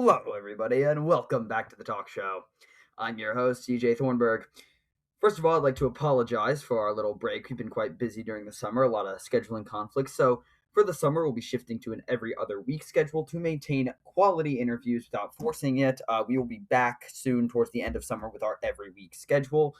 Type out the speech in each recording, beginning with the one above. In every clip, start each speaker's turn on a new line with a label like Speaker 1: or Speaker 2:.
Speaker 1: Hello, everybody, and welcome back to the talk show. I'm your host, CJ Thornburg. First of all, I'd like to apologize for our little break. We've been quite busy during the summer, a lot of scheduling conflicts. So, for the summer, we'll be shifting to an every other week schedule to maintain quality interviews without forcing it. We will be back soon towards the end of summer with our every week schedule,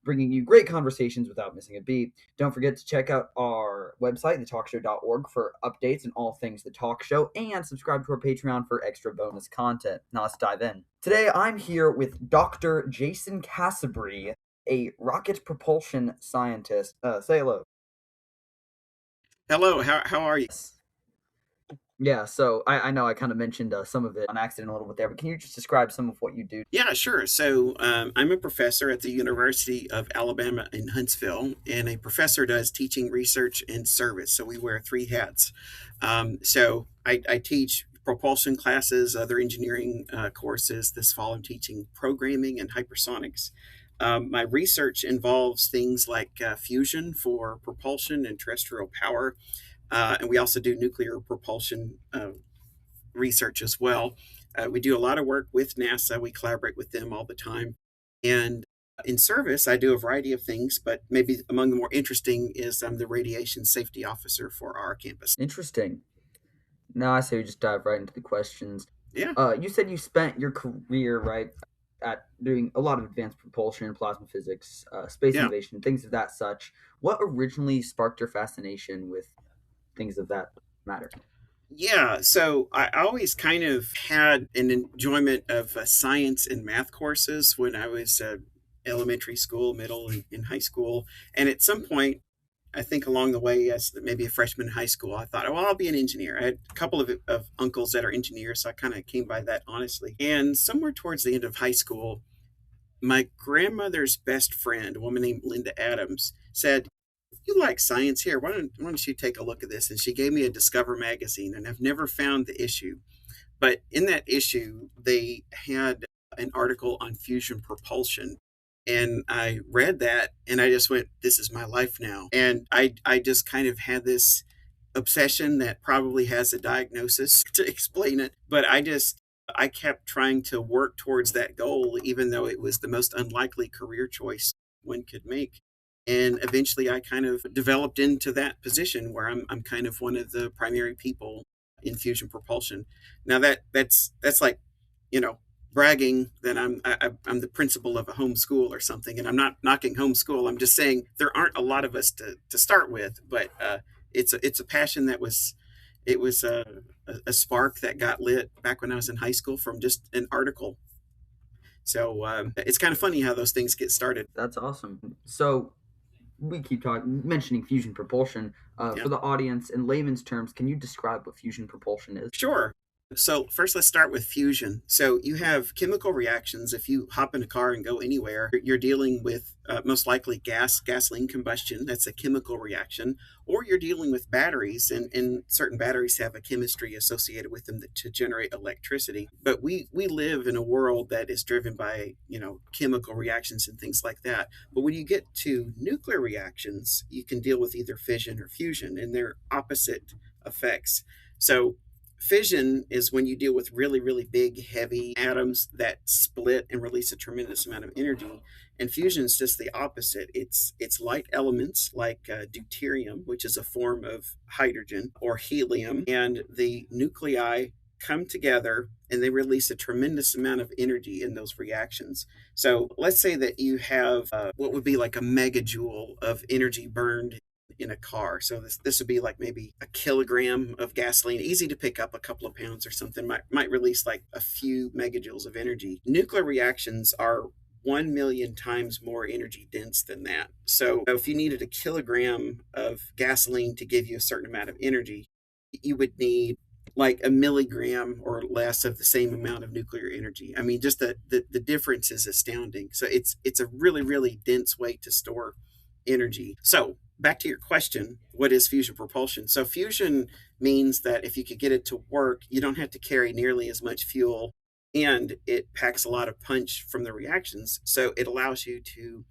Speaker 1: bringing you great conversations without missing a beat. Don't forget to check out our website, thetalkshow.org, for updates and all things The Talk Show, and subscribe to our Patreon for extra bonus content. Now let's dive in. Today I'm here with Dr. Jason Cassibry, a rocket propulsion scientist. Say hello.
Speaker 2: Hello, how are you?
Speaker 1: Yeah, so I know I kind of mentioned some of it on accident a little bit there, but can you just describe some of what you do?
Speaker 2: Yeah, sure. So I'm a professor at the University of Alabama in Huntsville, and a professor does teaching, research, and service. So we wear three hats. So I teach propulsion classes, other engineering courses. This fall I'm teaching programming and hypersonics. My research involves things like fusion for propulsion and terrestrial power. And we also do nuclear propulsion research as well. We do a lot of work with NASA. We collaborate with them all the time. And in service, I do a variety of things, but maybe among the more interesting is I'm the radiation safety officer for our campus.
Speaker 1: Interesting. Now I say we just dive right into the questions.
Speaker 2: Yeah.
Speaker 1: You said you spent your career, right, at doing a lot of advanced propulsion, plasma physics, space
Speaker 2: Yeah.
Speaker 1: innovation, things of that such. What originally sparked your fascination with things of that matter?
Speaker 2: Yeah, so I always kind of had an enjoyment of science and math courses when I was elementary school, middle, and high school. And at some point, I think along the way, as maybe a freshman in high school, I thought, oh, well, I'll be an engineer. I had a couple of uncles that are engineers, so I kind of came by that honestly. And somewhere towards the end of high school, my grandmother's best friend, a woman named Linda Adams, said, you like science here. Why don't you take a look at this? And she gave me a Discover magazine, and I've never found the issue. But in that issue, they had an article on fusion propulsion. And I read that and I just went, this is my life now. And I just kind of had this obsession that probably has a diagnosis to explain it. But I kept trying to work towards that goal, even though it was the most unlikely career choice one could make. And eventually I kind of developed into that position where I'm kind of one of the primary people in fusion propulsion. Now that's like, you know, bragging that I'm the principal of a home school or something, and I'm not knocking homeschool. I'm just saying there aren't a lot of us to start with, but it's a passion that was it was a spark that got lit back when I was in high school from just an article. So it's kind of funny how those things get started.
Speaker 1: That's awesome. So we keep talking, mentioning fusion propulsion.
Speaker 2: Yeah.
Speaker 1: For the audience, in layman's terms, can you describe what fusion propulsion is?
Speaker 2: Sure. So first, let's start with fusion. So you have chemical reactions. If you hop in a car and go anywhere, you're dealing with most likely gasoline combustion. That's a chemical reaction. Or you're dealing with batteries, and certain batteries have a chemistry associated with them to generate electricity. But we live in a world that is driven by, chemical reactions and things like that. But when you get to nuclear reactions, you can deal with either fission or fusion, and they're opposite effects. So fission is when you deal with really, really big, heavy atoms that split and release a tremendous amount of energy. And fusion is just the opposite. It's light elements like deuterium, which is a form of hydrogen, or helium, and the nuclei come together and they release a tremendous amount of energy in those reactions. So let's say that you have what would be like a megajoule of energy burned in a car. So this would be like maybe a kilogram of gasoline, easy to pick up, a couple of pounds or something, might release like a few megajoules of energy. Nuclear reactions are 1 million times more energy dense than that. So if you needed a kilogram of gasoline to give you a certain amount of energy, you would need like a milligram or less of the same amount of nuclear energy. I mean, just the difference is astounding. So it's a really, really dense way to store energy. So back to your question, what is fusion propulsion? So fusion means that if you could get it to work, you don't have to carry nearly as much fuel, and it packs a lot of punch from the reactions. So it allows you to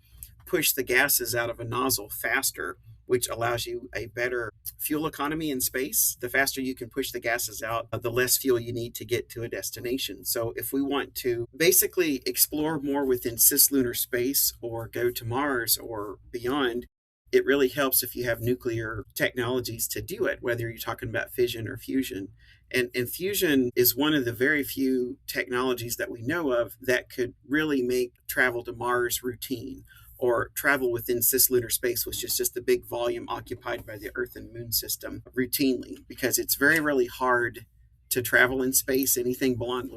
Speaker 2: push the gases out of a nozzle faster which allows you a better fuel economy in space. The faster you can push the gases out, the less fuel you need to get to a destination. So if we want to basically explore more within cislunar space or go to Mars or beyond, it really helps if you have nuclear technologies to do it, whether you're talking about fission or fusion. And fusion is one of the very few technologies that we know of that could really make travel to Mars routine, or travel within cislunar space, which is just the big volume occupied by the Earth and Moon system, routinely, because it's very, really hard to travel in space. Anything beyond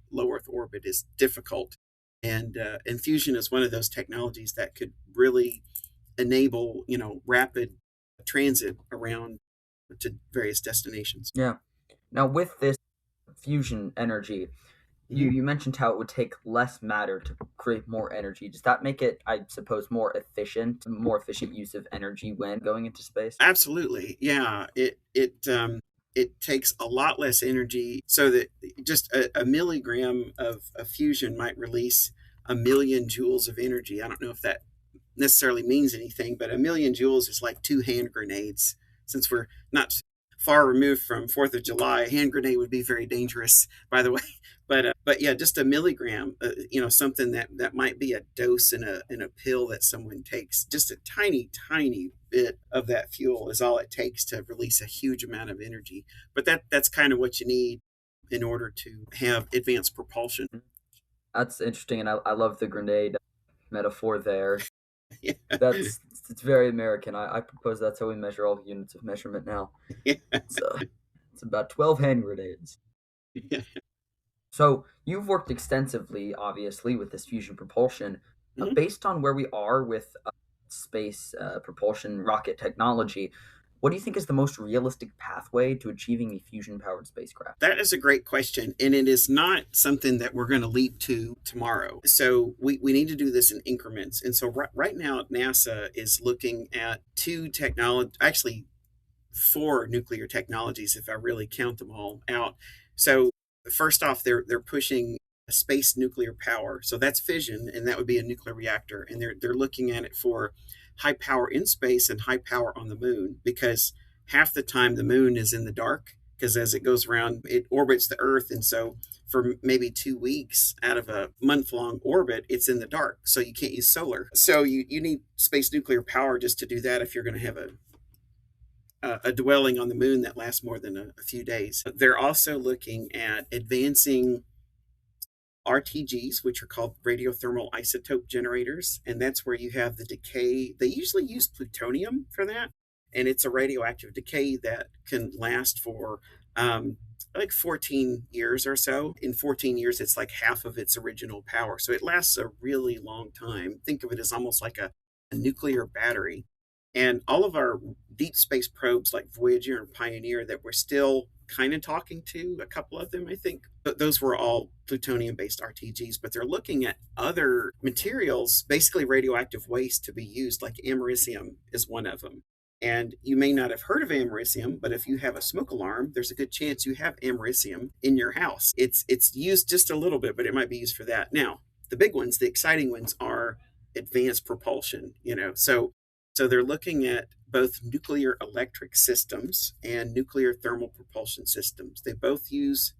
Speaker 2: low Earth orbit is difficult. And fusion is one of those technologies that could really enable, rapid transit around to various destinations.
Speaker 1: Yeah. Now, with this fusion energy,
Speaker 2: Mhm.
Speaker 1: you mentioned how it would take less matter to create more energy. Does that make it, I suppose, more efficient use of energy when going into space?
Speaker 2: Absolutely, yeah. It takes a lot less energy, so that just a milligram of fusion might release 1,000,000 joules of energy. I don't know if that necessarily means anything, but 1,000,000 joules is like two hand grenades. Since we're not far removed from Fourth of July, a hand grenade would be very dangerous, by the way. But yeah, just a milligram, something that might be a dose in a pill that someone takes. Just a tiny, tiny bit of that fuel is all it takes to release a huge amount of energy. But that's kind of what you need in order to have advanced propulsion.
Speaker 1: That's interesting, and I love the grenade metaphor there.
Speaker 2: Yeah,
Speaker 1: That's it's very American. I propose that's how we measure all units of measurement now.
Speaker 2: yeah,
Speaker 1: It's it's about 12 hand grenades.
Speaker 2: yeah.
Speaker 1: So you've worked extensively, obviously, with this fusion propulsion.
Speaker 2: Mhm.
Speaker 1: Based on where we are with space propulsion rocket technology, what do you think is the most realistic pathway to achieving a fusion-powered spacecraft?
Speaker 2: That is a great question. And it is not something that we're going to leap to tomorrow. So we need to do this in increments. And so right now, NASA is looking at two technology, actually, four nuclear technologies, if I really count them all out. So first off, they're pushing space nuclear power. So that's fission, and that would be a nuclear reactor. And they're looking at it for high power in space and high power on the moon, because half the time the moon is in the dark, because as it goes around, it orbits the Earth, and so for maybe 2 weeks out of a month-long orbit, it's in the dark, so you can't use solar. So you need space nuclear power just to do that if you're going to have a dwelling on the moon that lasts more than a few days. They're also looking at advancing RTGs, which are called radiothermal isotope generators, and that's where you have the decay. They usually use plutonium for that, and it's a radioactive decay that can last for like 14 years or so. In 14 years, it's like half of its original power, so it lasts a really long time. Think of it as almost like a nuclear battery. And all of our deep space probes like Voyager and Pioneer that we're still kind of talking to, a couple of them, I think, but those were all plutonium based RTGs. But they're looking at other materials, basically radioactive waste to be used, like americium is one of them. And you may not have heard of americium, but if you have a smoke alarm, there's a good chance you have americium in your house. It's used just a little bit, but it might be used for that. Now, the big ones, the exciting ones, are advanced propulsion. So they're looking at both nuclear electric systems and nuclear thermal propulsion systems. They both use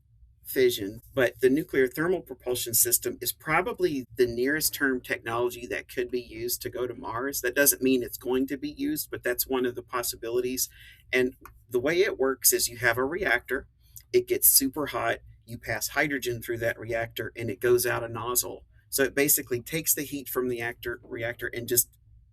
Speaker 2: fission, but the nuclear thermal propulsion system is probably the nearest term technology that could be used to go to Mars. That doesn't mean it's going to be used, but that's one of the possibilities. And the way it works is you have a reactor, it gets super hot, you pass hydrogen through that reactor, and it goes out a nozzle. So it basically takes the heat from the reactor and just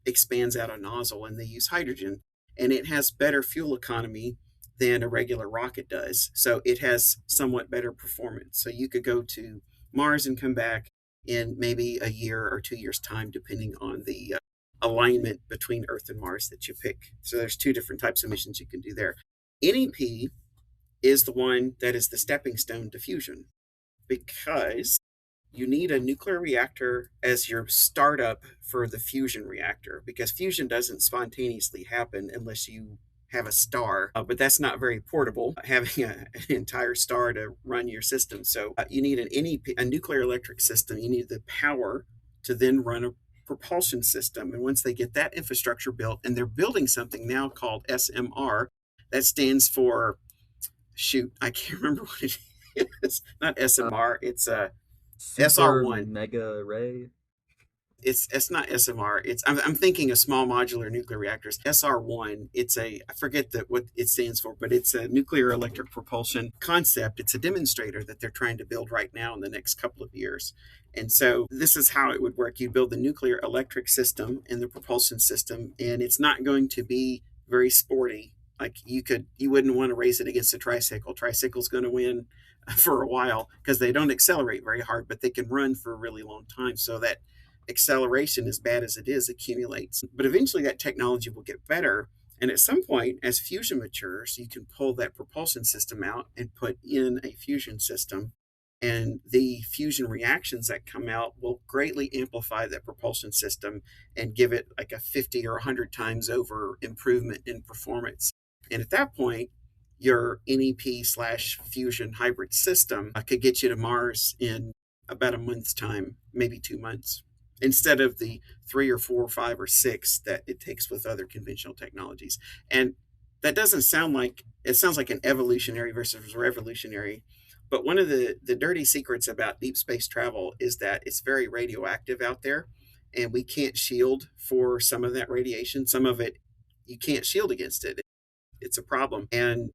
Speaker 2: expands out a nozzle, and they use hydrogen, and it has better fuel economy than a regular rocket does. So it has somewhat better performance. So you could go to Mars and come back in maybe a year or 2 years' time, depending on the alignment between Earth and Mars that you pick. So there's two different types of missions you can do there. NEP is the one that is the stepping stone to fusion, because you need a nuclear reactor as your startup for the fusion reactor, because fusion doesn't spontaneously happen unless you have a star, but that's not very portable, having an entire star to run your system. So you need an NEP, a nuclear electric system. You need the power to then run a propulsion system. And once they get that infrastructure built, and they're building something now called SMR, that stands for, shoot, I can't remember what it is. Not
Speaker 1: Uh,
Speaker 2: SMR, it's
Speaker 1: super
Speaker 2: SR1.
Speaker 1: mega ray.
Speaker 2: It's not SMR. I'm thinking of small modular nuclear reactors. SR1. It's a, I forget what it stands for, but it's a nuclear electric propulsion concept. It's a demonstrator that they're trying to build right now in the next couple of years. And so this is how it would work. You build the nuclear electric system and the propulsion system, and it's not going to be very sporty. Like you wouldn't want to race it against a tricycle. Tricycle's going to win for a while because they don't accelerate very hard, but they can run for a really long time. So that acceleration, as bad as it is, accumulates. But eventually that technology will get better. And at some point, as fusion matures, you can pull that propulsion system out and put in a fusion system. And the fusion reactions that come out will greatly amplify that propulsion system and give it like a 50 or 100 times over improvement in performance. And at that point, your NEP slash fusion hybrid system could get you to Mars in about a month's time, maybe 2 months, instead of the 3 or 4 or 5 or 6 that it takes with other conventional technologies. And that doesn't sound like, it sounds like an evolutionary versus revolutionary. But one of the dirty secrets about deep space travel is that it's very radioactive out there, and we can't shield for some of that radiation. Some of it, you can't shield against it. It's a problem. And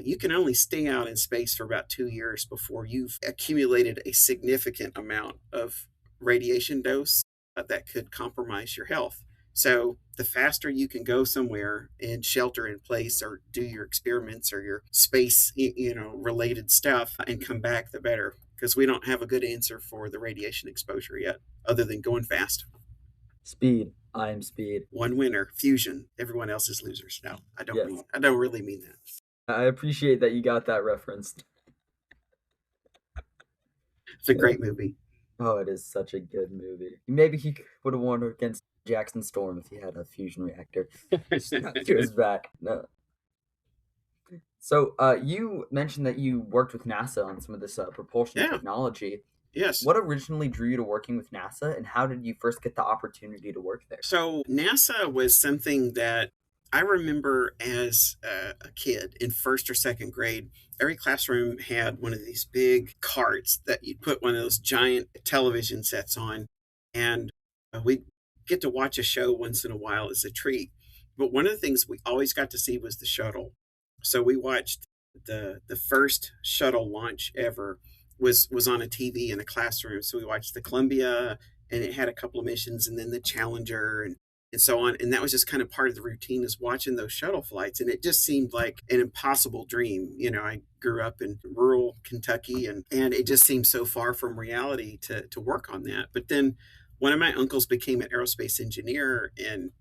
Speaker 2: you can only stay out in space for about 2 years before you've accumulated a significant amount of radiation dose that could compromise your health. So the faster you can go somewhere and shelter in place or do your experiments or your space, related stuff and come back, the better, because we don't have a good answer for the radiation exposure yet, other than going fast.
Speaker 1: Speed. I am speed.
Speaker 2: One winner, fusion. Everyone else is losers. No,
Speaker 1: Yes.
Speaker 2: I don't really mean that.
Speaker 1: I appreciate that you got that referenced.
Speaker 2: It's a
Speaker 1: Yeah.
Speaker 2: great movie.
Speaker 1: Oh, it is such a good movie. Maybe he would have won against Jackson Storm if he had a fusion reactor stuck to his back. No. So, you mentioned that you worked with NASA on some of this propulsion
Speaker 2: Yeah.
Speaker 1: technology.
Speaker 2: Yes.
Speaker 1: What originally drew you to working with NASA, and how did you first get the opportunity to work there?
Speaker 2: So NASA was something that I remember as a kid in first or second grade. Every classroom had one of these big carts that you'd put one of those giant television sets on, and we'd get to watch a show once in a while as a treat. But one of the things we always got to see was the shuttle. So we watched the first shuttle launch ever was on a TV in a classroom. So we watched the Columbia, and it had a couple of missions, and then the Challenger, and so on. And that was just kind of part of the routine, is watching those shuttle flights. And it just seemed like an impossible dream. I grew up in rural Kentucky, and it just seemed so far from reality to work on that. But then one of my uncles became an aerospace engineer and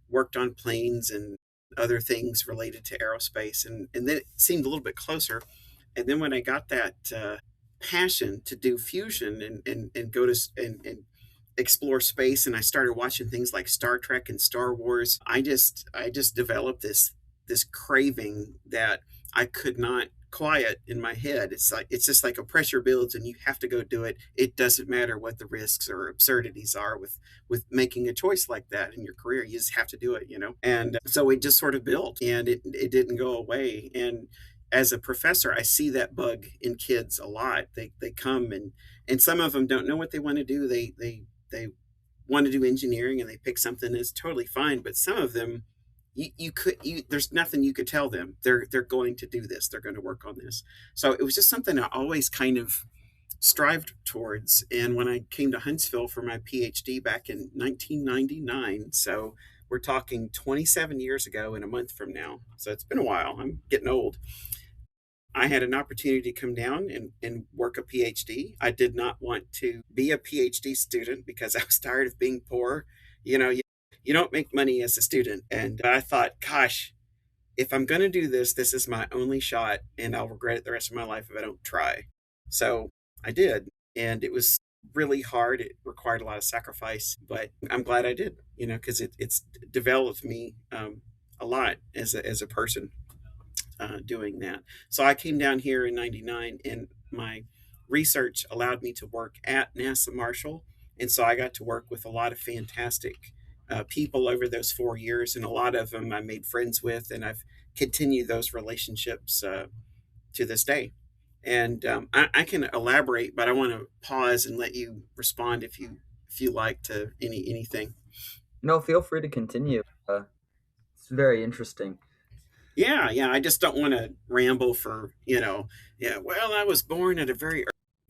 Speaker 2: worked on planes and other things related to aerospace. And then it seemed a little bit closer. And then when I got that passion to do fusion and go to and explore space, and I started watching things like Star Trek and Star Wars, I just developed this craving that I could not quiet in my head. It's just like a pressure builds and you have to go do it. It doesn't matter what the risks or absurdities are with making a choice like that in your career. You just have to do it. And so it just sort of built, and it didn't go away. And as a professor, I see that bug in kids a lot. They come, and some of them don't know what they want to do. They want to do engineering, and they pick something that's totally fine. But some of them, there's nothing you could tell them. They're going to do this. They're going to work on this. So it was just something I always kind of strived towards. And when I came to Huntsville for my PhD back in 1999, so we're talking 27 years ago in a month from now. So it's been a while. I'm getting old. I had an opportunity to come down and work a PhD. I did not want to be a PhD student because I was tired of being poor. You don't make money as a student. And I thought, gosh, if I'm going to do this, this is my only shot, and I'll regret it the rest of my life if I don't try. So I did. And it was really hard. It required a lot of sacrifice, but I'm glad I did, because it's developed me a lot as a person. Doing that. So I came down here in '99, and my research allowed me to work at NASA Marshall And so I got to work with a lot of fantastic people over those 4 years, and a lot of them I made friends with, and I've continued those relationships to this day. And I can elaborate, but I want to pause and let you respond if you like to anything.
Speaker 1: No, feel free to continue. It's very interesting.
Speaker 2: Yeah, yeah. I just don't want to ramble for Yeah, well, I was born at a very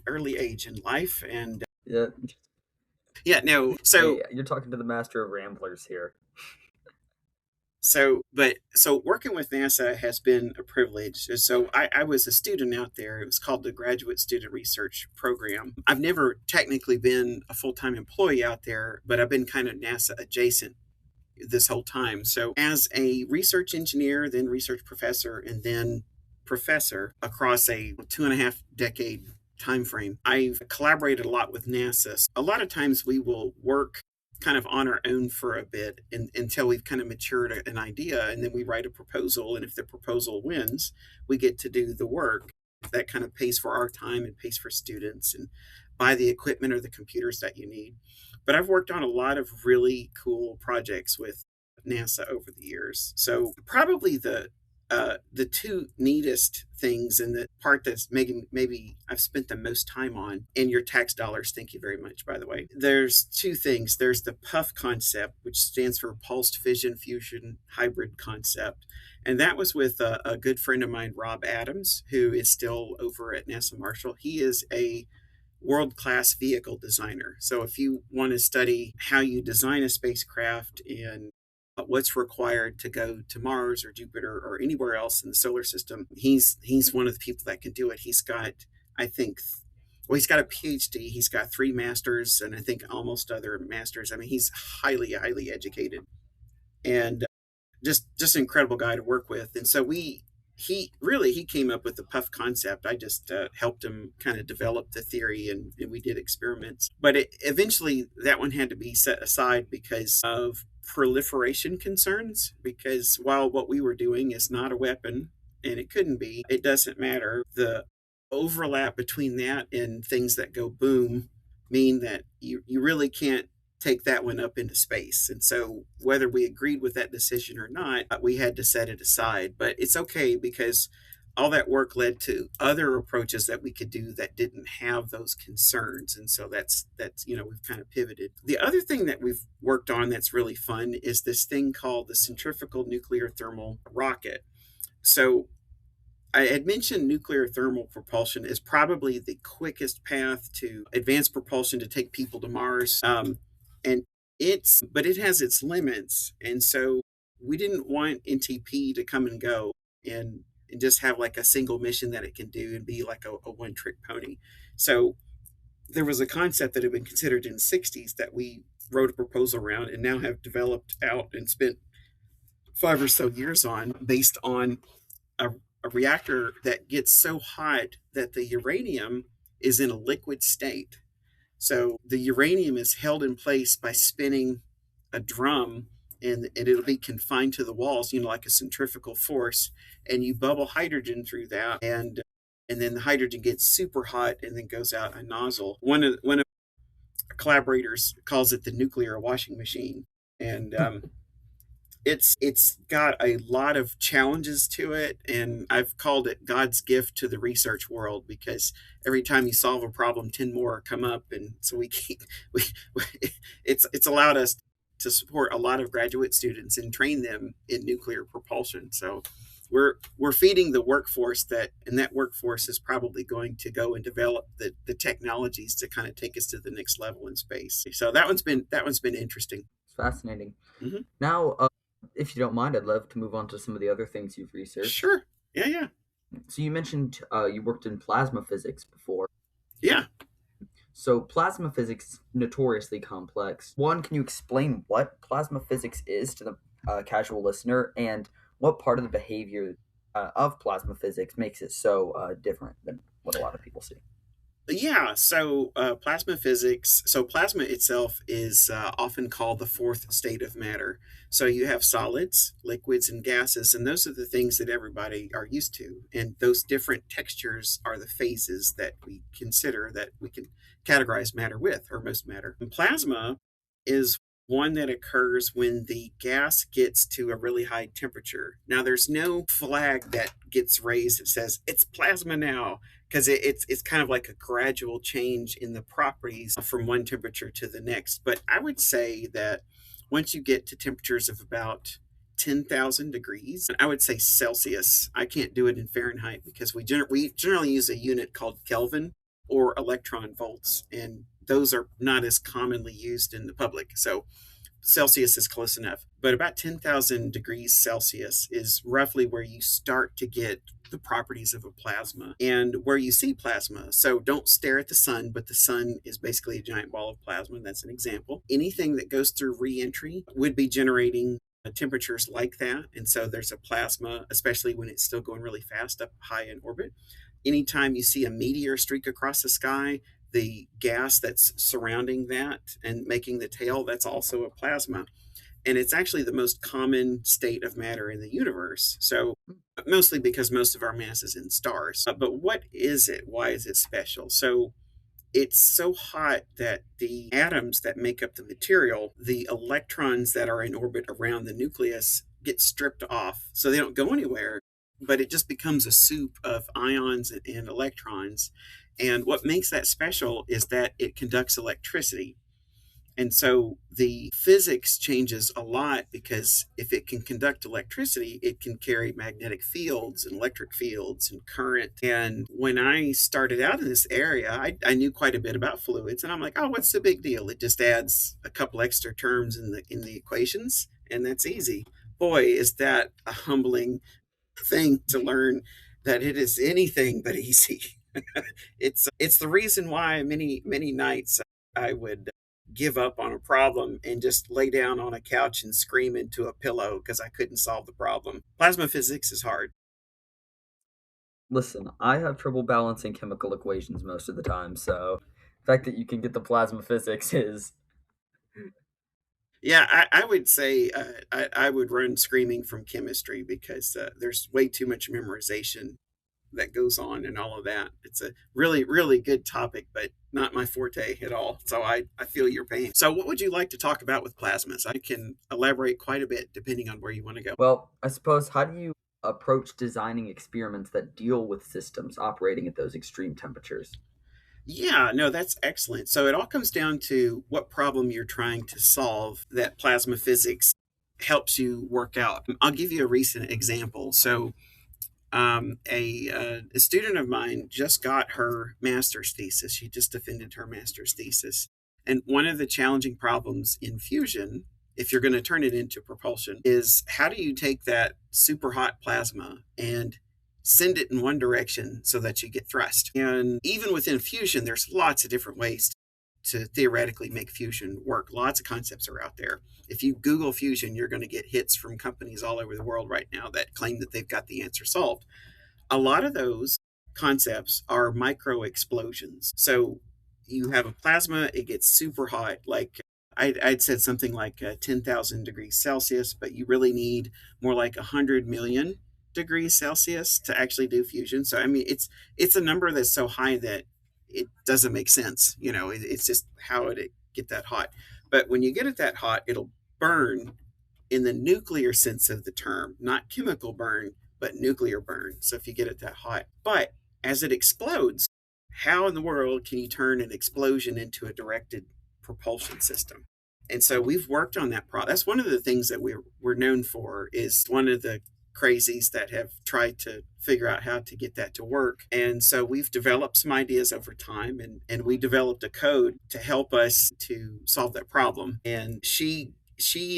Speaker 2: early age in life, and
Speaker 1: Yeah,
Speaker 2: yeah, no.
Speaker 1: hey, you're talking to the master of ramblers here.
Speaker 2: So working with NASA has been a privilege. So I was a student out there. It was called the Graduate Student Research Program. I've never technically been a full time employee out there, but I've been kind of NASA adjacent this whole time. So as a research engineer, then research professor, and then professor across a 2.5 decade time frame, I've collaborated a lot with NASA. A lot of times we will work kind of on our own for a bit until we've kind of matured an idea, and then we write a proposal, and if the proposal wins, we get to do the work that kind of pays for our time and pays for students and buy the equipment or the computers that you need. But I've worked on a lot of really cool projects with NASA over the years. So probably the two neatest things, and the part that's maybe I've spent the most time on in your tax dollars. Thank you very much, by the way. There's two things. There's the PUF concept, which stands for Pulsed Fission Fusion Hybrid Concept, and that was with a good friend of mine, Rob Adams, who is still over at NASA Marshall. He is a world class vehicle designer. So if you want to study how you design a spacecraft and what's required to go to Mars or Jupiter or anywhere else in the solar system, he's one of the people that can do it. He's got, I think, well, he's got a PhD. He's got 3 masters, and I think almost other masters. I mean, he's highly educated, and just an incredible guy to work with. And so he came up with the puff concept. I just helped him kind of develop the theory, and we did experiments. But eventually that one had to be set aside because of proliferation concerns. Because while what we were doing is not a weapon, and it couldn't be, it doesn't matter. The overlap between that and things that go boom mean that you really can't take that one up into space. And so, whether we agreed with that decision or not, we had to set it aside. But it's okay because all that work led to other approaches that we could do that didn't have those concerns. And so that's we've kind of pivoted. The other thing that we've worked on that's really fun is this thing called the centrifugal nuclear thermal rocket. So I had mentioned nuclear thermal propulsion is probably the quickest path to advanced propulsion to take people to Mars. And but it has its limits. And so we didn't want NTP to come and go and just have like a single mission that it can do and be like a one trick pony. So there was a concept that had been considered in the 60s that we wrote a proposal around and now have developed out and spent 5 or so years on, based on a, a reactor that gets so hot that the uranium is in a liquid state. So the uranium is held in place by spinning a drum, and it'll be confined to the walls, like a centrifugal force, and you bubble hydrogen through that, and then the hydrogen gets super hot and then goes out a nozzle. One of our collaborators calls it the nuclear washing machine, and it's got a lot of challenges to it, and I've called it God's gift to the research world because every time you solve a problem, 10 more come up, and so we it's allowed us to support a lot of graduate students and train them in nuclear propulsion. So we're feeding the workforce and that workforce is probably going to go and develop the technologies to kind of take us to the next level in space. So that one's been interesting.
Speaker 1: It's fascinating.
Speaker 2: Hmm.
Speaker 1: Now, if you don't mind, I'd love to move on to some of the other things you've researched.
Speaker 2: Sure. Yeah, yeah.
Speaker 1: So you mentioned you worked in plasma physics before.
Speaker 2: Yeah.
Speaker 1: So plasma physics is notoriously complex. One, can you explain what plasma physics is to the casual listener, and what part of the behavior of plasma physics makes it so different than what a lot of people see?
Speaker 2: Yeah, so plasma physics. So plasma itself is often called the fourth state of matter. So you have solids, liquids, and gases, and those are the things that everybody are used to. And those different textures are the phases that we consider that we can categorize matter with, or most matter. And plasma is one that occurs when the gas gets to a really high temperature. Now, there's no flag that gets raised that says it's plasma now, because it's kind of like a gradual change in the properties from one temperature to the next. But I would say that once you get to temperatures of about 10,000 degrees, I would say Celsius. I can't do it in Fahrenheit because we generally use a unit called Kelvin or electron volts, and those are not as commonly used in the public. So Celsius is close enough, but about 10,000 degrees Celsius is roughly where you start to get the properties of a plasma and where you see plasma. So don't stare at the sun, but the sun is basically a giant ball of plasma. That's an example. Anything that goes through reentry would be generating temperatures like that. And so there's a plasma, especially when it's still going really fast up high in orbit. Anytime you see a meteor streak across the sky, the gas that's surrounding that and making the tail, that's also a plasma. And it's actually the most common state of matter in the universe. So, mostly because most of our mass is in stars. But what is it? Why is it special? So, it's so hot that the atoms that make up the material, the electrons that are in orbit around the nucleus, get stripped off. So they don't go anywhere, but it just becomes a soup of ions and electrons. And what makes that special is that it conducts electricity. And so the physics changes a lot because if it can conduct electricity, it can carry magnetic fields and electric fields and current. And when I started out in this area, I knew quite a bit about fluids, and I'm like, oh, what's the big deal? It just adds a couple extra terms in the equations, and that's easy. Boy, is that a humbling thing to learn that it is anything but easy. It's the reason why many nights I would give up on a problem and just lay down on a couch and scream into a pillow because I couldn't solve the problem. Plasma physics is hard.
Speaker 1: Listen, I have trouble balancing chemical equations most of the time, so the fact that you can get the plasma physics is
Speaker 2: Yeah, I would say I would run screaming from chemistry because there's way too much memorization that goes on and all of that. It's a really, really good topic, but not my forte at all. So I feel your pain. So, what would you like to talk about with plasmas? I can elaborate quite a bit depending on where you want to go.
Speaker 1: well, I suppose how do you approach designing experiments that deal with systems operating at those extreme temperatures?
Speaker 2: Yeah, no, that's excellent. So, it all comes down to what problem you're trying to solve that plasma physics helps you work out. I'll give you a recent example. So, a student of mine just got her master's thesis. She just defended her master's thesis. And one of the challenging problems in fusion, if you're going to turn it into propulsion, is how do you take that super hot plasma and send it in one direction so that you get thrust? And even within fusion, there's lots of different ways to theoretically make fusion work. Lots of concepts are out there. If you Google fusion, you're going to get hits from companies all over the world right now that claim that they've got the answer solved. A lot of those concepts are micro explosions. So you have a plasma, it gets super hot, like I'd said something like 10,000 degrees Celsius, but you really need more like 100 million degrees Celsius to actually do fusion. So I mean, it's a number that's so high that it doesn't make sense. You know, it's just how would it get that hot? But when you get it that hot, it'll burn in the nuclear sense of the term, not chemical burn, but nuclear burn. So if you get it that hot. But as it explodes, how in the world can you turn an explosion into a directed propulsion system? And so we've worked on that product. That's one of the things that we're known for, is one of the crazies that have tried to figure out how to get that to work. And so we've developed some ideas over time, and we developed a code to help us to solve that problem. And she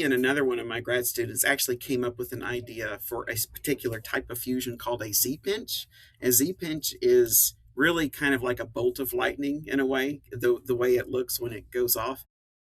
Speaker 2: and another one of my grad students actually came up with an idea for a particular type of fusion called a Z pinch. A Z pinch is really kind of like a bolt of lightning in a way, the way it looks when it goes off.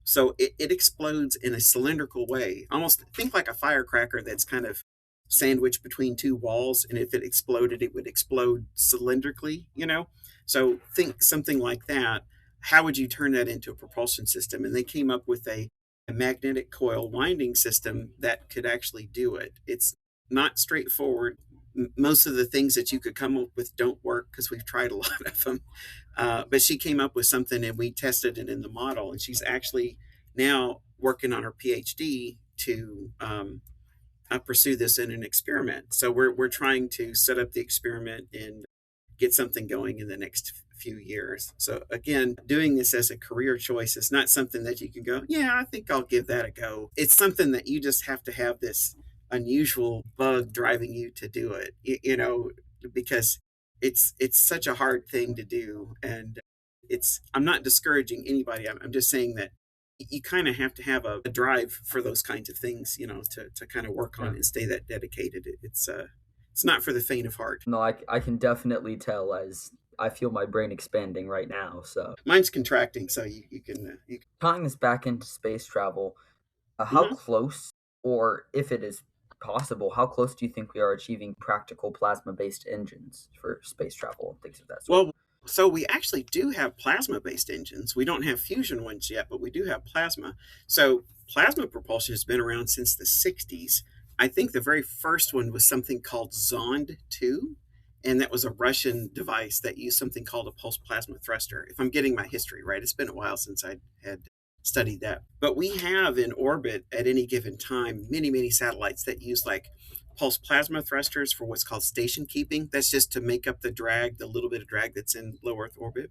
Speaker 2: So it explodes in a cylindrical way, almost think like a firecracker that's kind of sandwiched between two walls. And if it exploded, it would explode cylindrically, you know? So think something like that. How would you turn that into a propulsion system? And they came up with a magnetic coil winding system that could actually do it. It's not straightforward. Most of the things that you could come up with don't work because we've tried a lot of them. But she came up with something and we tested it in the model. And she's actually now working on her PhD to pursue this in an experiment. So we're trying to set up the experiment and get something going in the next few years. So again, doing this as a career choice is not something that you can go, yeah, I think I'll give that a go. It's something that you just have to have this unusual bug driving you to do it, because it's such a hard thing to do. And I'm not discouraging anybody. I'm just saying that you kind of have to have a drive for those kinds of things, to kind of work on
Speaker 1: Yeah.
Speaker 2: and stay that dedicated. It's not for the faint of heart.
Speaker 1: No, I can definitely tell as I feel my brain expanding right now. So
Speaker 2: Mine's contracting, so you can.
Speaker 1: tying this back into space travel, how
Speaker 2: Mhm.
Speaker 1: close, or if it is possible, how close do you think we are achieving practical plasma-based engines for space travel and things of that sort?
Speaker 2: Well, so we actually do have plasma-based engines. We don't have fusion ones yet, but we do have plasma. So plasma propulsion has been around since the 60s. I think the very first one was something called Zond 2, and that was a Russian device that used something called a pulse plasma thruster. If I'm getting my history right, it's been a while since I had studied that. But we have in orbit at any given time many, many satellites that use like pulse plasma thrusters for what's called station keeping. That's just to make up the drag, the little bit of drag that's in low Earth orbit,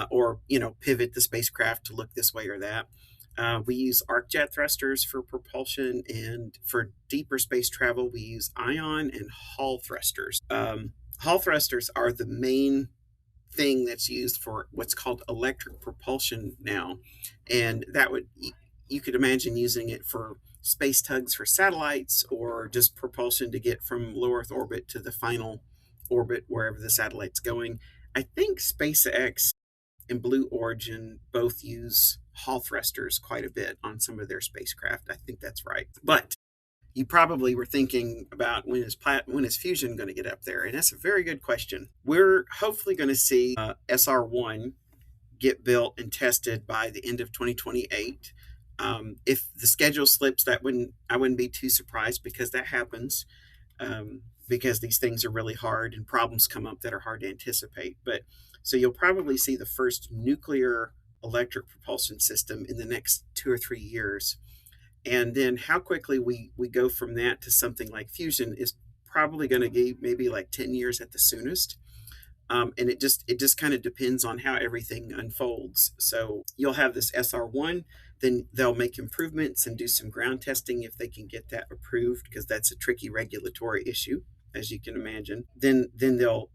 Speaker 2: or pivot the spacecraft to look this way or that. We use arc jet thrusters for propulsion, and for deeper space travel, we use ion and Hall thrusters. Hall thrusters are the main thing that's used for what's called electric propulsion now, and that would you could imagine using it for space tugs for satellites or just propulsion to get from low Earth orbit to the final orbit wherever the satellite's going. I think SpaceX and Blue Origin both use Hall thrusters quite a bit on some of their spacecraft. I think that's right. But you probably were thinking about when is fusion going to get up there, and that's a very good question. We're hopefully going to see SR1 get built and tested by the end of 2028. If the schedule slips, I wouldn't be too surprised because that happens. Because these things are really hard and problems come up that are hard to anticipate. But so you'll probably see the first nuclear electric propulsion system in the next 2 or 3 years. And then how quickly we go from that to something like fusion is probably going to be maybe like 10 years at the soonest. And it just kind of depends on how everything unfolds. So you'll have this SR1, then they'll make improvements and do some ground testing if they can get that approved, because that's a tricky regulatory issue, as you can imagine. Then they'll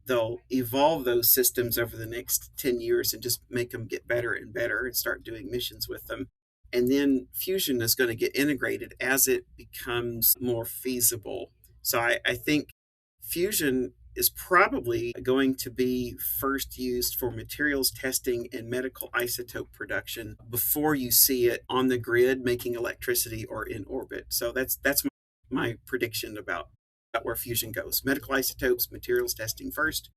Speaker 2: evolve those systems over the next 10 years and just make them get better and better and start doing missions with them. And then fusion is going to get integrated as it becomes more feasible. So I think fusion is probably going to be first used for materials testing and medical isotope production before you see it on the grid making electricity or in orbit. So that's my prediction about where fusion goes. Medical isotopes, materials testing first,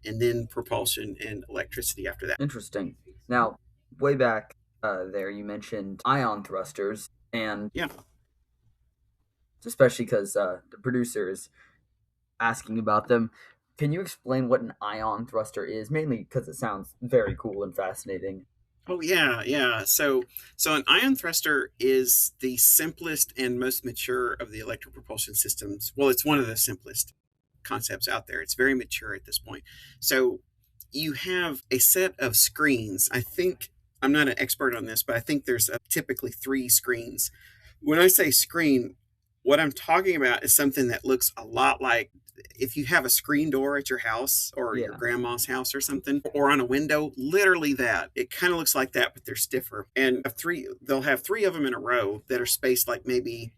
Speaker 2: and then propulsion and electricity after that.
Speaker 1: Interesting. Now, way back there, you mentioned ion thrusters, and
Speaker 2: Yeah.
Speaker 1: especially because the producer is asking about them. Can you explain what an ion thruster is? Mainly because it sounds very cool and fascinating.
Speaker 2: Oh yeah, yeah. So an ion thruster is the simplest and most mature of the electric propulsion systems. Well, it's one of the simplest concepts out there. It's very mature at this point. So you have a set of screens. I think I'm not an expert on this, but I think there's typically three screens. When I say screen, what I'm talking about is something that looks a lot like if you have a screen door at your house or your
Speaker 1: Yeah.
Speaker 2: grandma's house or something, or on a window, literally that. It kind of looks like that, but they're stiffer. And they'll have three of them in a row that are spaced like maybe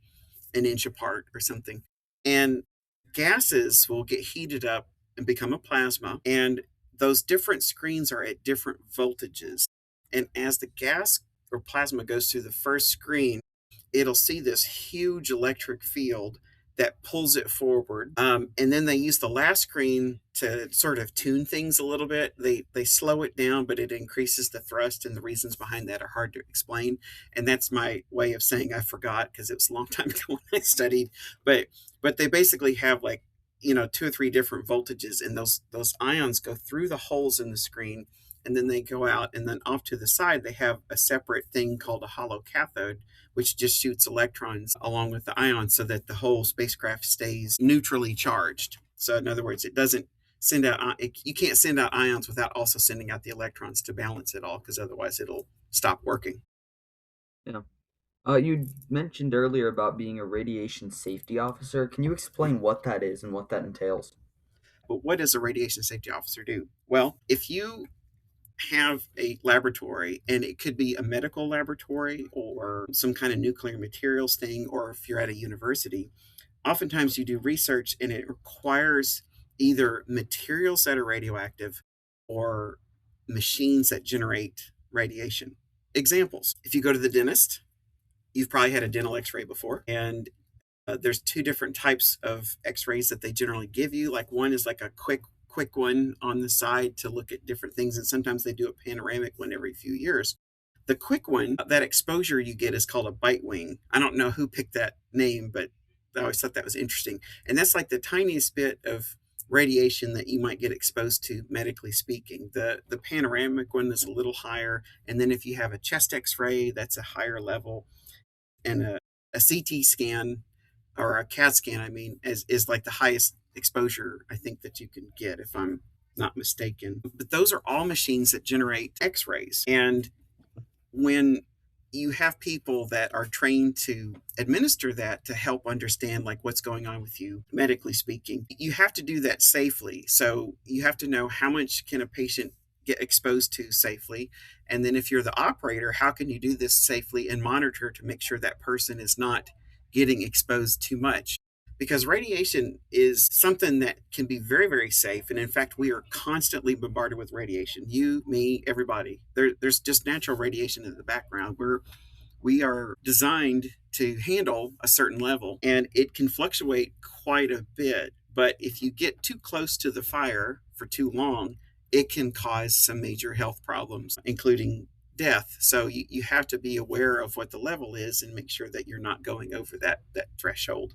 Speaker 2: an inch apart or something. And gases will get heated up and become a plasma. And those different screens are at different voltages. And as the gas or plasma goes through the first screen, it'll see this huge electric field that pulls it forward. And then they use the last screen to sort of tune things a little bit. They slow it down, but it increases the thrust, and the reasons behind that are hard to explain. And that's my way of saying I forgot because it was a long time ago when I studied. But they basically have like, two or three different voltages, and those ions go through the holes in the screen, and then they go out, and then off to the side they have a separate thing called a hollow cathode, which just shoots electrons along with the ions so that the whole spacecraft stays neutrally charged. So in other words, it doesn't send out you can't send out ions without also sending out the electrons to balance it all, because otherwise it'll stop working.
Speaker 1: Yeah. You mentioned earlier about being a radiation safety officer. Can you explain what that is and what that entails?
Speaker 2: But what does a radiation safety officer do? Well, if you have a laboratory, and it could be a medical laboratory or some kind of nuclear materials thing, or if you're at a university, oftentimes you do research and it requires either materials that are radioactive or machines that generate radiation. Examples: if you go to the dentist, you've probably had a dental x-ray before, and there's two different types of x-rays that they generally give you. Like, one is like a quick one on the side to look at different things, and sometimes they do a panoramic one every few years. The quick one, that exposure you get, is called a bite wing. I don't know who picked that name, but I always thought that was interesting. And that's like the tiniest bit of radiation that you might get exposed to, medically speaking. The panoramic one is a little higher, and then if you have a chest x-ray, that's a higher level, and a CT scan, or a CAT scan, I mean, is like the highest exposure I think that you can get, if I'm not mistaken. But those are all machines that generate x-rays. And when you have people that are trained to administer that, to help understand like what's going on with you medically speaking, you have to do that safely. So you have to know how much can a patient get exposed to safely, and then if you're the operator, how can you do this safely and monitor to make sure that person is not getting exposed too much, because radiation is something that can be very, very safe. And in fact, we are constantly bombarded with radiation. You, me, everybody. There's just natural radiation in the background. We are designed to handle a certain level, and it can fluctuate quite a bit. But if you get too close to the fire for too long, it can cause some major health problems, including death. So you have to be aware of what the level is and make sure that you're not going over that threshold.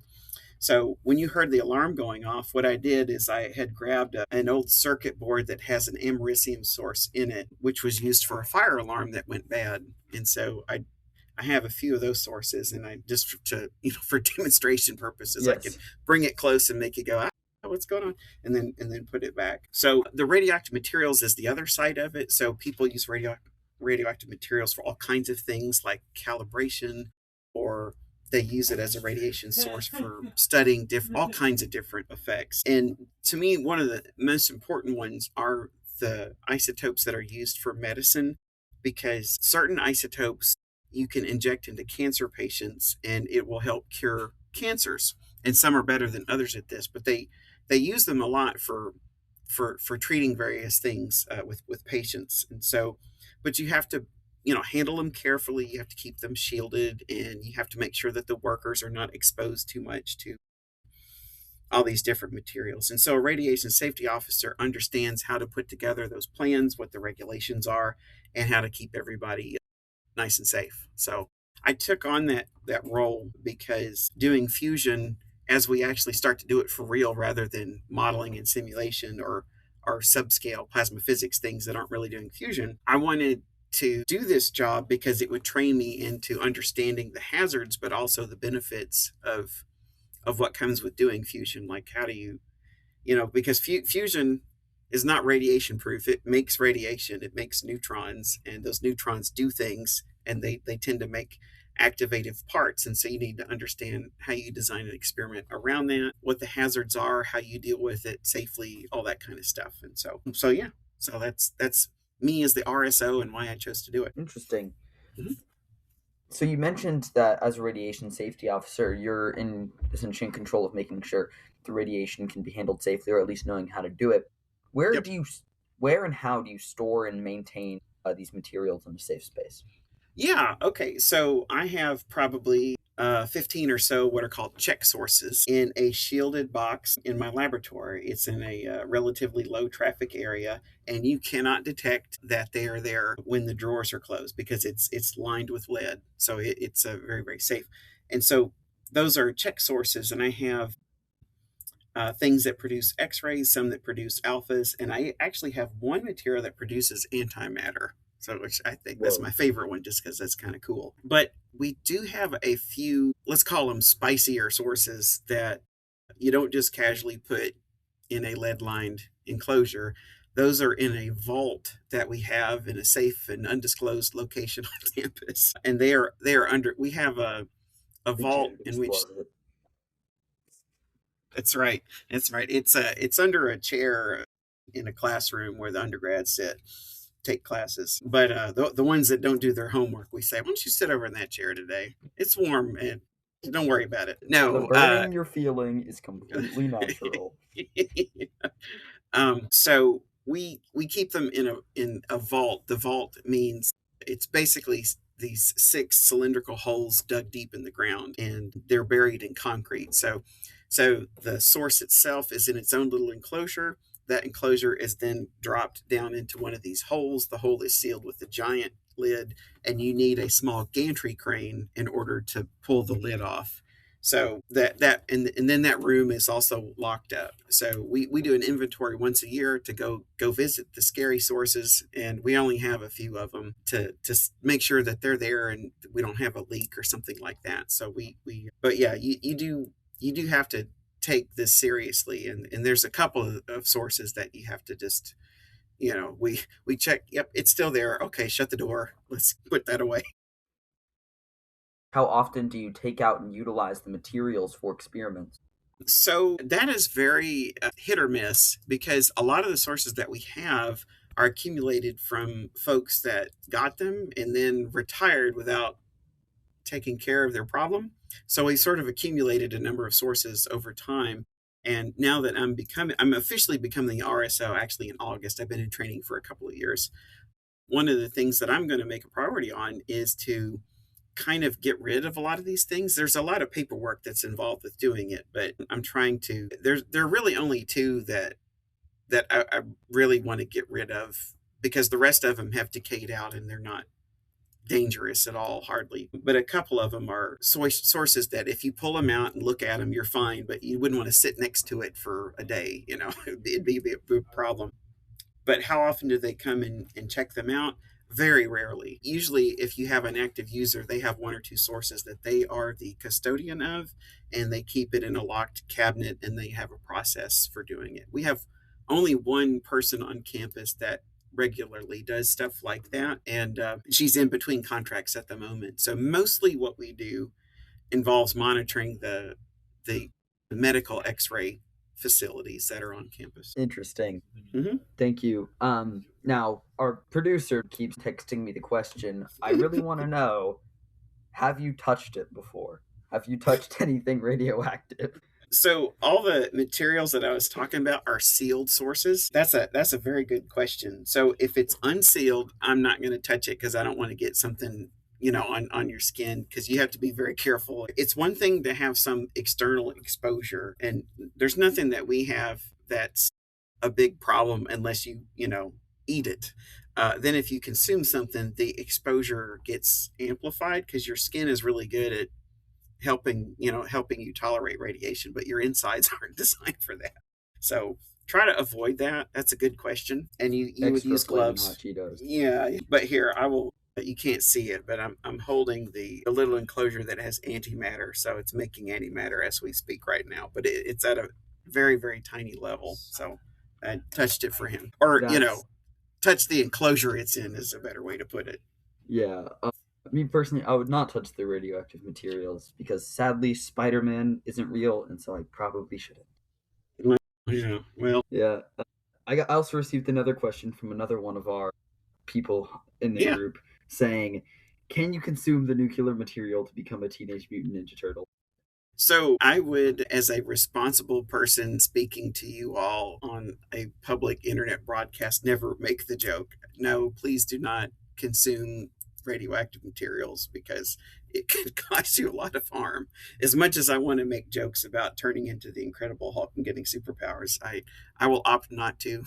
Speaker 2: So when you heard the alarm going off, what I did is I had grabbed an old circuit board that has an americium source in it, which was used for a fire alarm that went bad. And so I have a few of those sources, and I just to for demonstration purposes, I can
Speaker 1: Yes.
Speaker 2: bring it close and make it go, what's going on, and then put it back. So the radioactive materials is the other side of it. So people use radioactive materials for all kinds of things like calibration, or they use it as a radiation source for studying all kinds of different effects. And to me, one of the most important ones are the isotopes that are used for medicine, because certain isotopes you can inject into cancer patients and it will help cure cancers. And some are better than others at this, but they use them a lot for treating various things with patients. And so, but you have to handle them carefully. You have to keep them shielded, and you have to make sure that the workers are not exposed too much to all these different materials. And so a radiation safety officer understands how to put together those plans, what the regulations are, and how to keep everybody nice and safe. So I took on that role because doing fusion, as we actually start to do it for real rather than modeling and simulation, or subscale plasma physics things that aren't really doing fusion, I wanted to do this job because it would train me into understanding the hazards, but also the benefits of what comes with doing fusion. Like, how do you, because fusion is not radiation proof. It makes radiation, it makes neutrons, and those neutrons do things, and they tend to make activative parts. And so you need to understand how you design an experiment around that, what the hazards are, how you deal with it safely, all that kind of stuff. And so yeah, so that's me as the RSO and why I chose to do it.
Speaker 1: Interesting.
Speaker 2: Mhm.
Speaker 1: So you mentioned that as a radiation safety officer, you're in essentially in control of making sure the radiation can be handled safely, or at least knowing how to do it. Where
Speaker 2: Yep.
Speaker 1: do you, where and how do you store and maintain these materials in a safe space?
Speaker 2: Yeah. Okay. So I have probably 15 or so what are called check sources in a shielded box in my laboratory. It's in a relatively low traffic area, and you cannot detect that they are there when the drawers are closed because it's lined with lead. So it's very, very safe. And so those are check sources, and I have things that produce X-rays, some that produce alphas, and I actually have one material that produces antimatter. So, which I think that's my
Speaker 1: Whoa.
Speaker 2: favorite one, just because that's kind of cool. But we do have a few, let's call them spicier sources that you don't just casually put in a lead-lined enclosure. Those are in a vault that we have in a safe and undisclosed location on campus, and they are under. We have a
Speaker 1: Big chance
Speaker 2: vault
Speaker 1: of
Speaker 2: in which
Speaker 1: explosive.
Speaker 2: that's right. That's right. It's under a chair in a classroom where the undergrads sit, take classes. But the ones that don't do their homework, we say, "Why don't you sit over in that chair today? It's warm and don't worry about it."
Speaker 1: The
Speaker 2: No.
Speaker 1: burning you're feeling is completely natural.
Speaker 2: So we keep them in a vault. The vault means it's basically these six cylindrical holes dug deep in the ground, and they're buried in concrete. So the source itself is in its own little enclosure. That enclosure is then dropped down into one of these holes. The hole is sealed with a giant lid, and you need a small gantry crane in order to pull the lid off. So and then that room is also locked up. So we do an inventory once a year to go visit the scary sources, and we only have a few of them to make sure that they're there and we don't have a leak or something like that. So we but yeah, you do have to take this seriously, and there's a couple of sources that you have to just we check. Yep, it's still there. Okay, shut the door. Let's put that away.
Speaker 1: How often do you take out and utilize the materials for experiments?
Speaker 2: So that is very hit or miss because a lot of the sources that we have are accumulated from folks that got them and then retired without taking care of their problem. So we sort of accumulated a number of sources over time. And now that I'm officially becoming the RSO actually in August. I've been in training for a couple of years. One of the things that I'm going to make a priority on is to kind of get rid of a lot of these things. There's a lot of paperwork that's involved with doing it, but I'm trying to. There are really only two that I really want to get rid of because the rest of them have decayed out and they're not dangerous at all, hardly. But a couple of them are sources that if you pull them out and look at them, you're fine, but you wouldn't want to sit next to it for a day. It'd be a big problem. But how often do they come and check them out? Very rarely. Usually, if you have an active user, they have one or two sources that they are the custodian of, and they keep it in a locked cabinet and they have a process for doing it. We have only one person on campus that regularly does stuff like that, and she's in between contracts at the moment. So, mostly what we do involves monitoring the medical x ray facilities that are on campus.
Speaker 1: Interesting.
Speaker 2: Mm-hmm.
Speaker 1: Thank you. Now our producer keeps texting me the question. I really want to know, have you touched it before? Have you touched anything radioactive?
Speaker 2: So all the materials that I was talking about are sealed sources. That's a very good question. So if it's unsealed, I'm not going to touch it because I don't want to get something on your skin because you have to be very careful. It's one thing to have some external exposure, and there's nothing that we have that's a big problem unless you eat it. Then if you consume something, the exposure gets amplified because your skin is really good at helping you tolerate radiation, but your insides aren't designed for that. So try to avoid that. That's a good question. And you would
Speaker 1: Extra
Speaker 2: use
Speaker 1: flaming hot
Speaker 2: gloves.
Speaker 1: Cheetos.
Speaker 2: Yeah, but here I will. You can't see it, but I'm holding the little enclosure that has antimatter, so it's making antimatter as we speak right now. But it's at a very, very tiny level. So I touched it for him, or
Speaker 1: That's
Speaker 2: touch the enclosure it's in is a better way to put it.
Speaker 1: yeah. Me personally, I would not touch the radioactive materials because sadly Spider-Man isn't real, and so I probably shouldn't.
Speaker 2: Yeah, well,
Speaker 1: Yeah. I also received another question from another one of our people in the
Speaker 2: yeah.
Speaker 1: group saying, "Can you consume the nuclear material to become a Teenage Mutant Ninja Turtle?"
Speaker 2: So I would, as a responsible person speaking to you all on a public internet broadcast, never make the joke. No, please do not consume radioactive materials because it could cause you a lot of harm. As much as I want to make jokes about turning into the Incredible Hulk and getting superpowers, I will opt not to.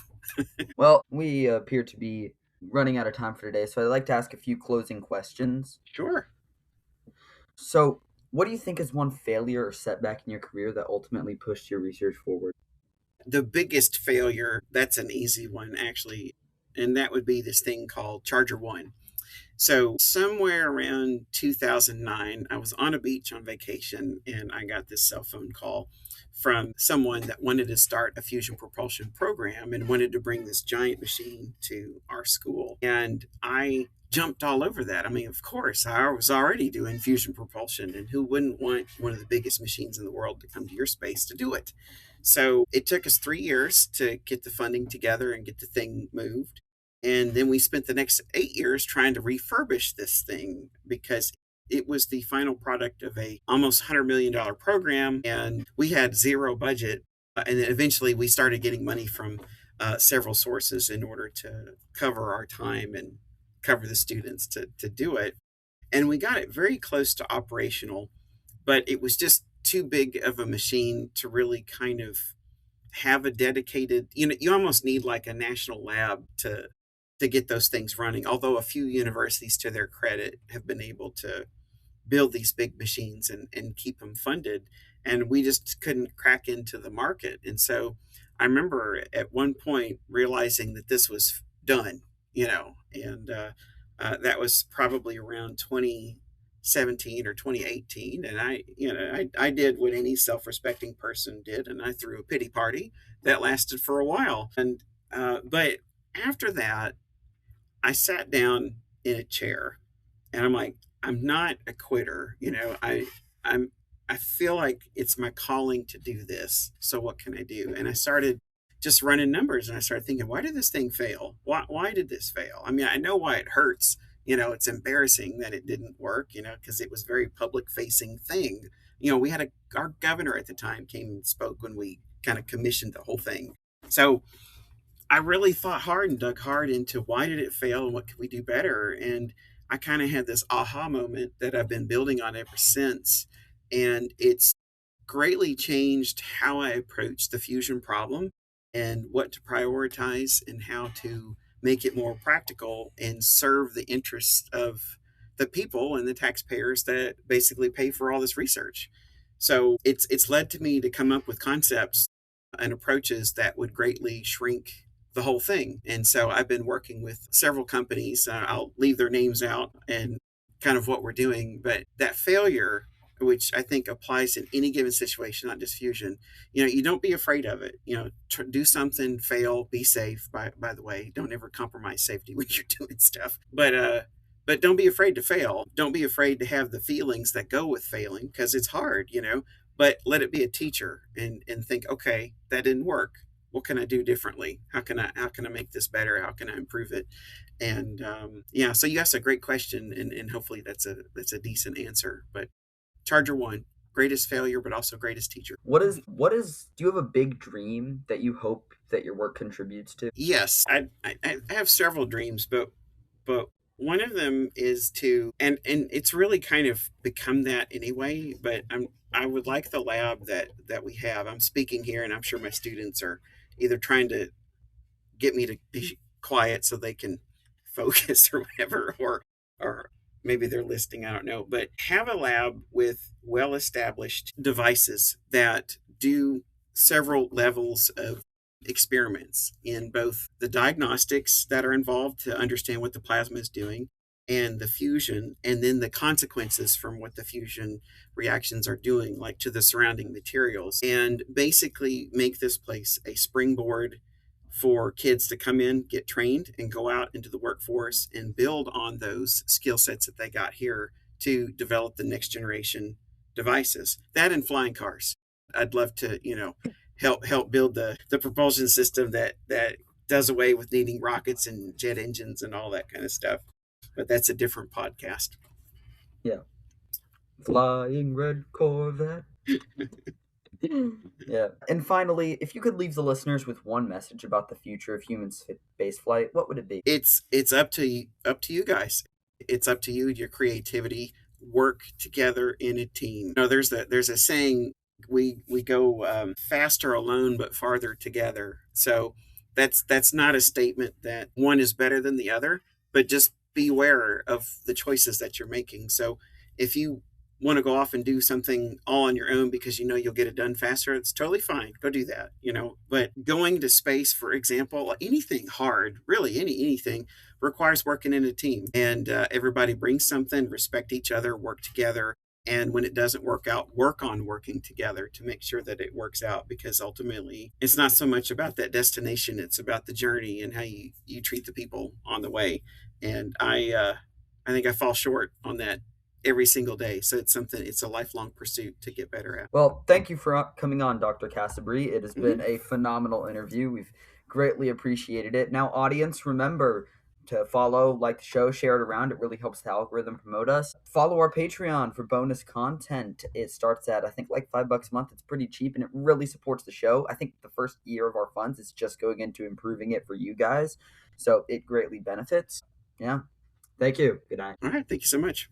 Speaker 1: Well, we appear to be running out of time for today, so I'd like to ask a few closing questions.
Speaker 2: Sure.
Speaker 1: So, what do you think is one failure or setback in your career that ultimately pushed your research forward?
Speaker 2: The biggest failure, that's an easy one, actually, and that would be this thing called Charger One. So, somewhere around 2009, I was on a beach on vacation and I got this cell phone call from someone that wanted to start a fusion propulsion program and wanted to bring this giant machine to our school. And I jumped all over that. I mean, of course, I was already doing fusion propulsion, and who wouldn't want one of the biggest machines in the world to come to your space to do it? So, it took us 3 years to get the funding together and get the thing moved. And then we spent the next 8 years trying to refurbish this thing because it was the final product of a almost $100 million program, and we had zero budget. And then eventually we started getting money from several sources in order to cover our time and cover the students to do it. And we got it very close to operational, but it was just too big of a machine to really kind of have a dedicated, you almost need like a national lab to get those things running. Although a few universities, to their credit, have been able to build these big machines and keep them funded. And we just couldn't crack into the market. And so I remember at one point realizing that this was done, and that was probably around 2017 or 2018. And I did what any self-respecting person did, and I threw a pity party that lasted for a while. But after that, I sat down in a chair and I'm like, I'm not a quitter. I'm I feel like it's my calling to do this. So what can I do? And I started just running numbers and I started thinking, why did this thing fail? Why did this fail? I mean, I know why it hurts. It's embarrassing that it didn't work, because it was a very public facing thing. We had our governor at the time came and spoke when we kind of commissioned the whole thing. So I really thought hard and dug hard into why did it fail and what could we do better. And I kind of had this aha moment that I've been building on ever since. And it's greatly changed how I approach the fusion problem and what to prioritize and how to make it more practical and serve the interests of the people and the taxpayers that basically pay for all this research. So it's led to me to come up with concepts and approaches that would greatly shrink the whole thing. And so I've been working with several companies. I'll leave their names out and kind of what we're doing. But that failure, which I think applies in any given situation, not just fusion, you don't be afraid of it. Do something, fail, be safe. By the way, don't ever compromise safety when you're doing stuff. But don't be afraid to fail. Don't be afraid to have the feelings that go with failing because it's hard. But let it be a teacher and think, okay, that didn't work. What can I do differently? How can I make this better? How can I improve it? And yeah, so you asked a great question, and hopefully that's a decent answer. But Charger One, greatest failure, but also greatest teacher.
Speaker 1: Do you have a big dream that you hope that your work contributes to?
Speaker 2: Yes, I have several dreams, but one of them is to, and it's really kind of become that anyway. But I would like the lab that we have. I'm speaking here, and I'm sure my students are either trying to get me to be quiet so they can focus or whatever, or maybe they're listening, I don't know. But have a lab with well established devices that do several levels of experiments in both the diagnostics that are involved to understand what the plasma is doing and the fusion, and then the consequences from what the fusion reactions are doing, like to the surrounding materials, and basically make this place a springboard for kids to come in, get trained, and go out into the workforce and build on those skill sets that they got here to develop the next generation devices. That and flying cars. I'd love to, help build the propulsion system that does away with needing rockets and jet engines and all that kind of stuff. But that's a different podcast.
Speaker 1: Yeah. Flying red Corvette. Yeah. And finally, if you could leave the listeners with one message about the future of human spaceflight, what would it be?
Speaker 2: It's up to you guys. It's up to you, your creativity. Work together in a team. There's a saying, we go faster alone but farther together. So that's not a statement that one is better than the other, but just beware of the choices that you're making. So if you want to go off and do something all on your own because you know you'll get it done faster, it's totally fine. Go do that, you know. But going to space, for example, anything hard, really anything requires working in a team, and everybody brings something. Respect each other, work together, and when it doesn't work out, work on working together to make sure that it works out, because ultimately it's not so much about that destination, it's about the journey and how you treat the people on the way. And I think I fall short on that every single day. So it's a lifelong pursuit to get better at.
Speaker 1: Well, thank you for coming on, Dr. Cassibry. It has been
Speaker 2: Hmm.
Speaker 1: a phenomenal interview. We've greatly appreciated it. Now, audience, remember to follow, like the show, share it around. It really helps the algorithm promote us. Follow our Patreon for bonus content. It starts at, I think, like $5 a month. It's pretty cheap and it really supports the show. I think the first year of our funds is just going into improving it for you guys. So it greatly benefits. Yeah. Thank you. Good night.
Speaker 2: All right, thank you so much.